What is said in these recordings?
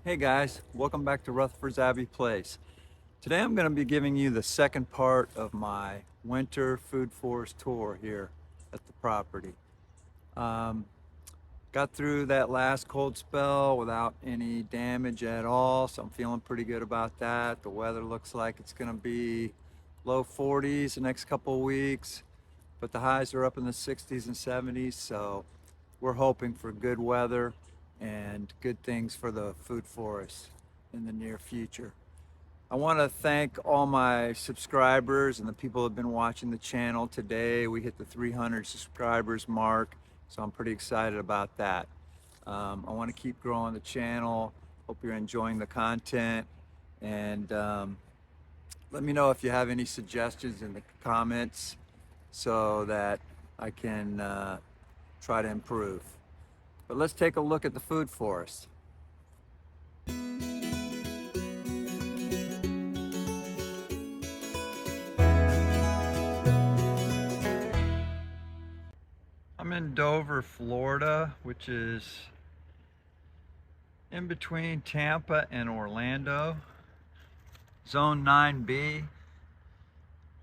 Hey guys, welcome back to Rutherford's Abbey Place. Today I'm going to be giving you the second part of my winter food forest tour here at the property. Um, Got through that last cold spell without any damage at all, so I'm feeling pretty good about that. The weather looks like it's going to be low 40s the next couple of weeks, but the highs are up in the 60s and 70s, so we're hoping for good weather and good things for the food forest in the near future. I want to thank all my subscribers and the people who have been watching the channel today. We hit the 300 subscribers mark, so I'm pretty excited about that. I want to keep growing the channel. Hope you're enjoying the content, and let me know if you have any suggestions in the comments so that I can try to improve. But let's take a look at the food forest. I'm in Dover, Florida, which is in between Tampa and Orlando. Zone 9B.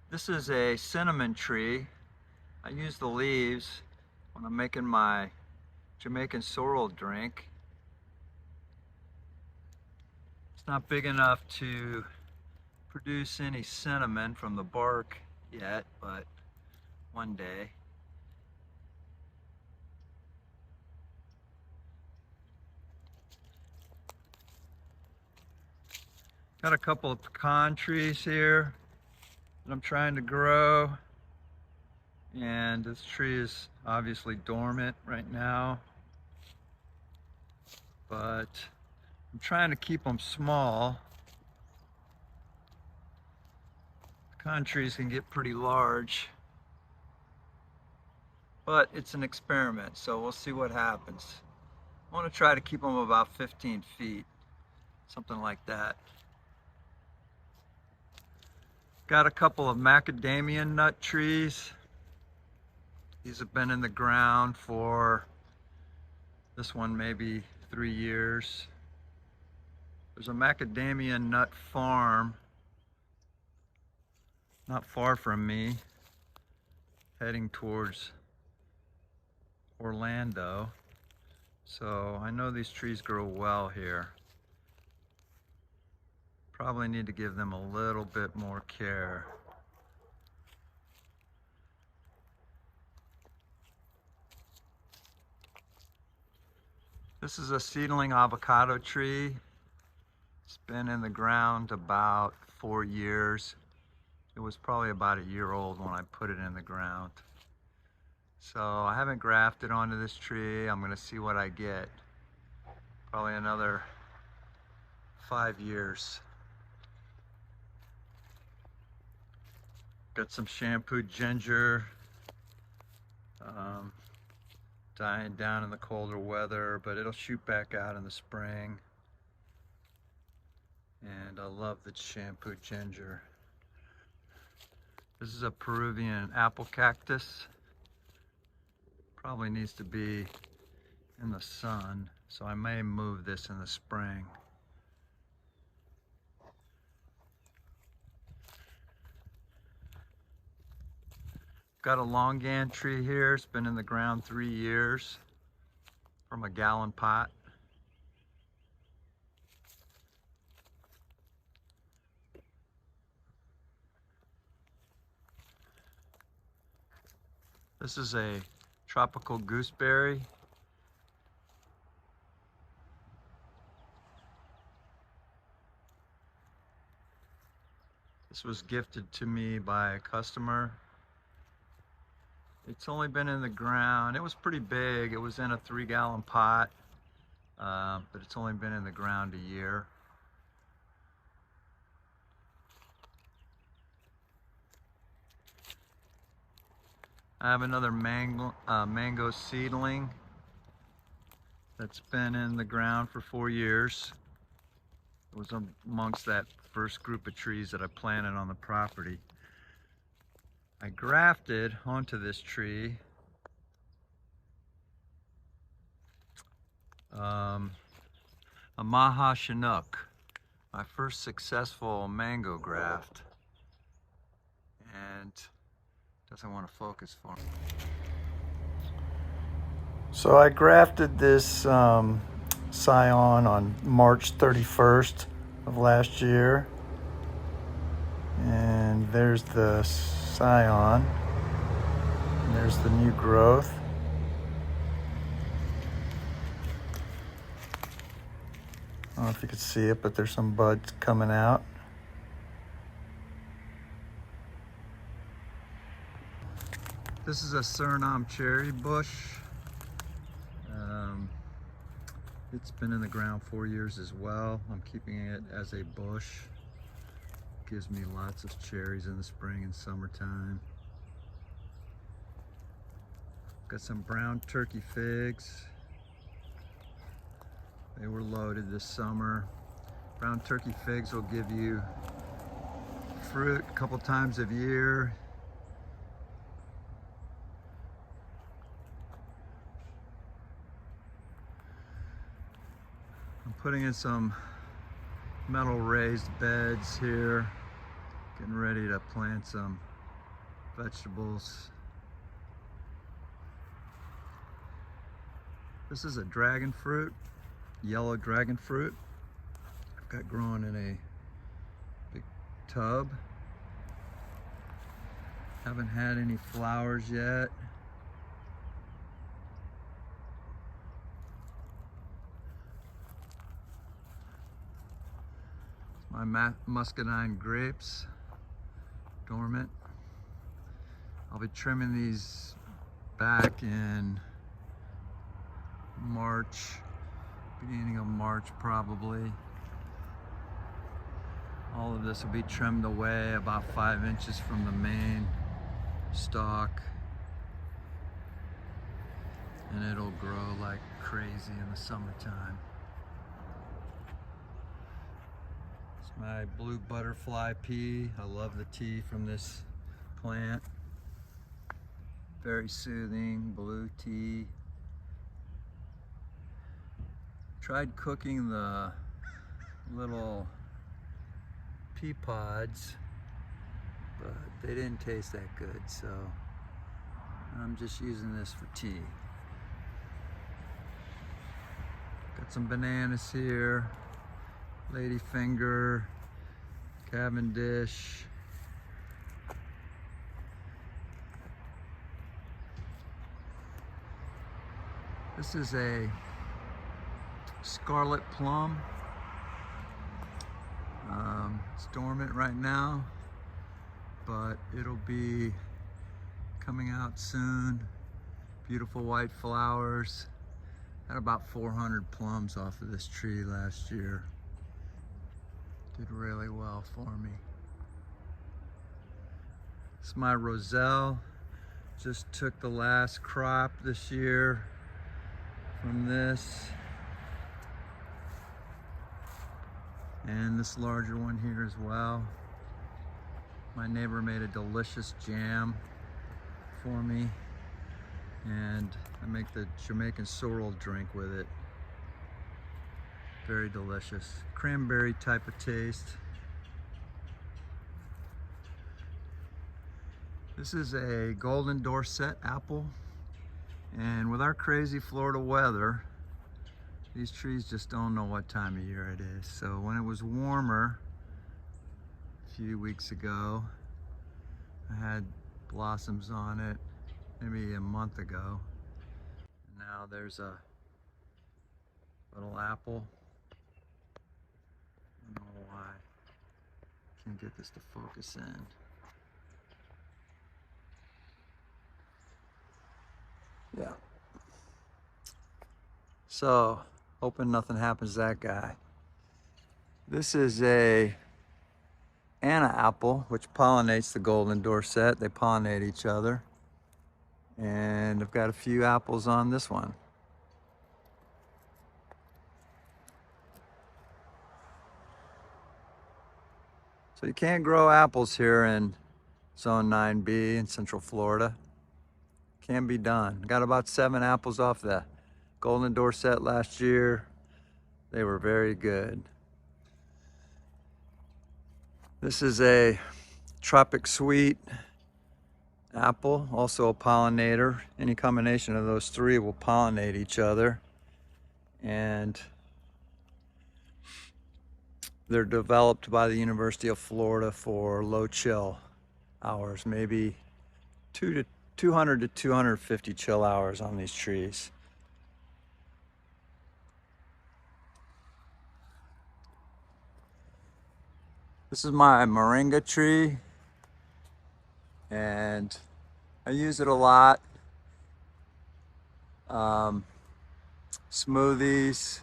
This is a cinnamon tree. I use the leaves when I'm making my Jamaican sorrel drink. It's not big enough to produce any cinnamon from the bark yet, but one day. Got a couple of pecan trees here that I'm trying to grow, and this tree is obviously dormant right now, but I'm trying to keep them small. Pecan trees can get pretty large, but it's an experiment, so we'll see what happens. I want to try to keep them about 15 feet, something like that. Got a couple of macadamia nut trees. These have been in the ground for, this one maybe 3 years. There's a macadamia nut farm not far from me, heading towards Orlando. So I know these trees grow well here. Probably need to give them a little bit more care. This is a seedling avocado tree. It's been in the ground about 4 years. It was probably about a year old when I put it in the ground. So I haven't grafted onto this tree. I'm gonna see what I get. Probably another 5 years. Got some shampoo ginger, dying down in the colder weather, but it'll shoot back out in the spring. And I love the shampoo ginger. This is a Peruvian apple cactus. Probably needs to be in the sun, so I may move this in the spring. Got a longan tree here. It's been in the ground 3 years from a gallon pot. This is a tropical gooseberry. This was gifted to me by a customer. It's only been in the ground. It was pretty big. It was in a 3-gallon pot, but it's only been in the ground a year. I have another mango seedling that's been in the ground for 4 years. It was amongst that first group of trees that I planted on the property. I grafted onto this tree a Maha Chinook, my first successful mango graft, and doesn't want to focus for me. So I grafted this scion on March 31st of last year, and there's the scion, and there's the new growth. I don't know if you can see it, but there's some buds coming out. This is a Suriname cherry bush. It's been in the ground 4 years as well. I'm keeping it as a bush. Gives me lots of cherries in the spring and summertime. Got some brown turkey figs. They were loaded this summer. Brown turkey figs will give you fruit a couple times a year. I'm putting in some metal raised beds here, getting ready to plant some vegetables. This is a dragon fruit, yellow dragon fruit. I've got growing in a big tub. Haven't had any flowers yet. My muscadine grapes, dormant. I'll be trimming these back in March, beginning of March probably. All of this will be trimmed away about 5 inches from the main stalk, and it'll grow like crazy in the summertime. It's my blue butterfly pea. I love the tea from this plant. Very soothing blue tea. Tried cooking the little pea pods, but they didn't taste that good, so I'm just using this for tea. Got some bananas here, ladyfinger, Cavendish. This is a Scarlet Plum. It's dormant right now, but it'll be coming out soon. Beautiful white flowers. Had about 400 plums off of this tree last year. Did really well for me. It's my Roselle. Just took the last crop this year from this. And this larger one here as well. My neighbor made a delicious jam for me, and I make the Jamaican sorrel drink with it. Very delicious. Cranberry type of taste. This is a golden Dorset apple, and with our crazy Florida weather, these trees just don't know what time of year it is. So when it was warmer a few weeks ago, I had blossoms on it maybe a month ago. Now there's a little apple. I don't know why. Can't get this to focus in. Yeah. So, hoping nothing happens to that guy. This is a Anna apple, which pollinates the golden Dorset. They pollinate each other. And I've got a few apples on this one. So you can't grow apples here in Zone 9B in Central Florida. Can be done. Got about 7 apples off the golden Dorset last year. They were very good. This is a Tropic sweet apple, also a pollinator. Any combination of those three will pollinate each other. And they're developed by the University of Florida for low chill hours, maybe 200 to 250 chill hours on these trees. This is my Moringa tree, and I use it a lot. Smoothies,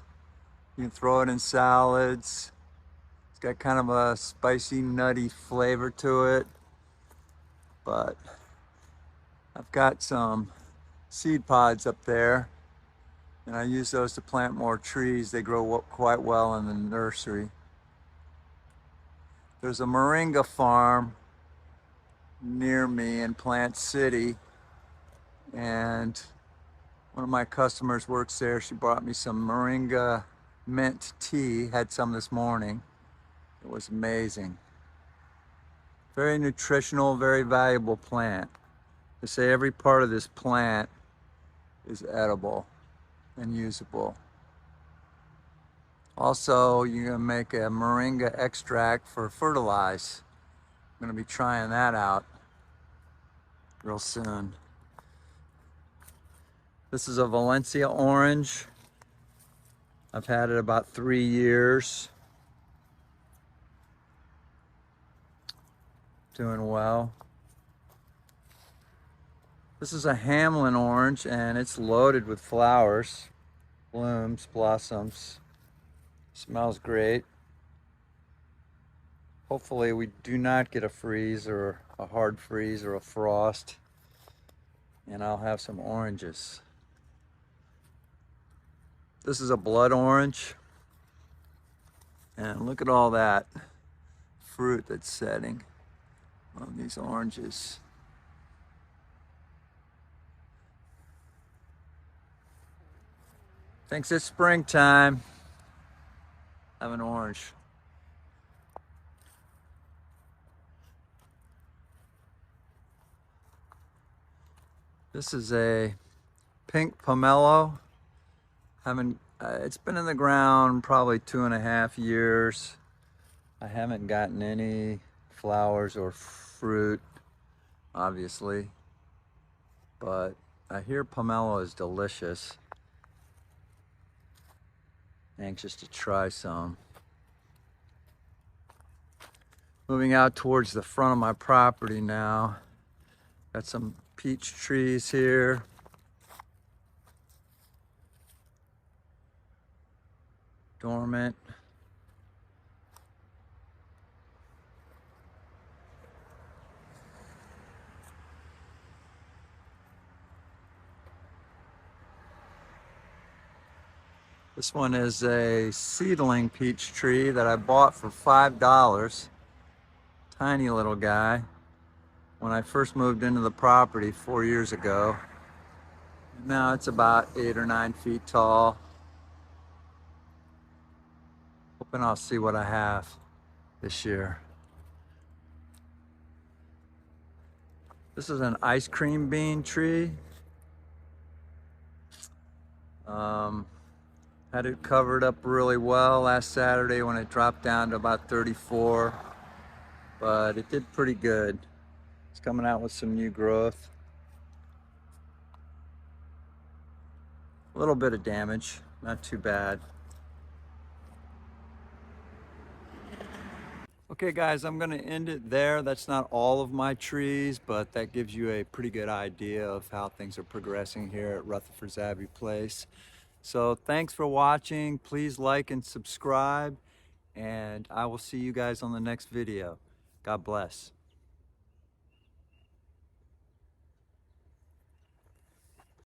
you can throw it in salads. It's got kind of a spicy, nutty flavor to it, but I've got some seed pods up there, and I use those to plant more trees. They grow quite well in the nursery. There's a Moringa farm near me in Plant City, and one of my customers works there. She brought me some Moringa mint tea, had some this morning. It was amazing. Very nutritional, very valuable plant. They say every part of this plant is edible and usable. Also, you're gonna make a Moringa extract for fertilize. I'm gonna be trying that out real soon. This is a Valencia Orange. I've had it about 3 years. Doing well. This is a Hamlin Orange, and it's loaded with flowers, blooms, blossoms. Smells great. Hopefully we do not get a freeze or a hard freeze or a frost, and I'll have some oranges. This is a blood orange, and look at all that fruit that's setting on these oranges. Thinks it's springtime. Have an orange. This is a pink pomelo. It's been in the ground probably 2.5 years. I haven't gotten any flowers or fruit, obviously, but I hear pomelo is delicious. Anxious to try some. Moving out towards the front of my property now. Got some peach trees here. Dormant. This one is a seedling peach tree that I bought for $5. Tiny little guy. When I first moved into the property 4 years ago. Now it's about 8 or 9 feet tall. Hoping I'll see what I have this year. This is an ice cream bean tree. Had it covered up really well last Saturday when it dropped down to about 34, but it did pretty good. It's coming out with some new growth. A little bit of damage, not too bad. Okay guys, I'm gonna end it there. That's not all of my trees, but that gives you a pretty good idea of how things are progressing here at Rutherford's Abbey Place. So thanks for watching. Please like and subscribe, and I will see you guys on the next video. God bless.